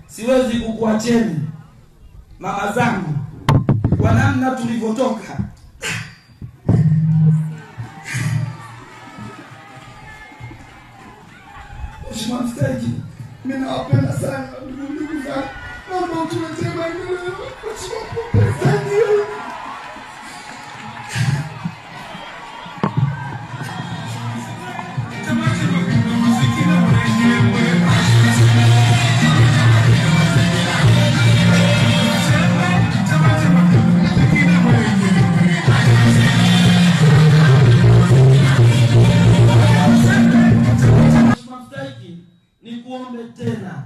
siwezi kukuacheni mama zangu kwa namna tulivyotoka. Mheshimiwa Mstahiki, mimi nawapenda sana ndugu zangu. Naomba utuletee maendeleo. Nikuombe tena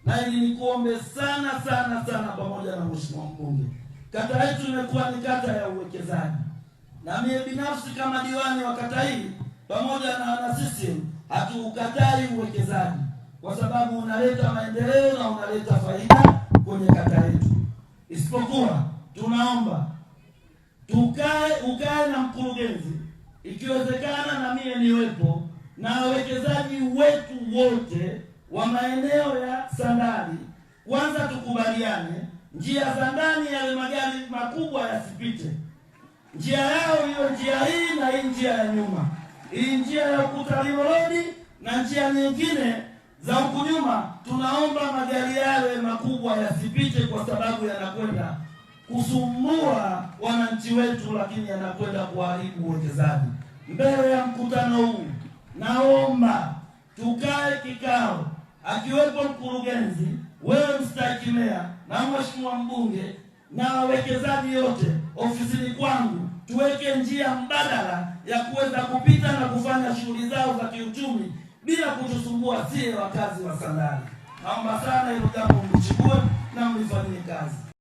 na ili nikuombe sana pamoja na Mheshimiwa Mbunge. Kata yetu imekuwa ni kata ya uwekezaji, na mimi binafsi kama diwani wa kata hii pamoja na wana CCM hatuukatai uwekezaji, kwa sababu unaleta maendeleo na unaleta faida kwenye kata yetu. Isipokuwa tunaomba ukae na mkurugenzi, ikiwezekana na mimi niwepo, na wawekezaji wetu wote wa maeneo ya Sandali. Kwanza tukubaliane njia za ndani yale magari makubwa yasipite, njia yao hiyo, njia hii na hii njia ya nyuma, hii njia ya Ukutalimo Road na njia nyingine za huku nyuma. Tunaomba magari yale makubwa yasipite, kwa sababu yanakwenda kusumbua wananchi wetu, lakini yanakwenda kuharibu uwekezaji. Mbele ya mkutano huu naomba tukae kikao, akiwepo mkurugenzi, wewe mstahiki meya na Mheshimiwa Mbunge na wawekezaji wote ofisini kwangu, tuweke njia mbadala ya kuweza kupita na kufanya shughuli zao za kiuchumi bila kutusumbua sie wakazi wa Sandali. Naomba sana hilo jambo mlichukue na mlifanyie kazi.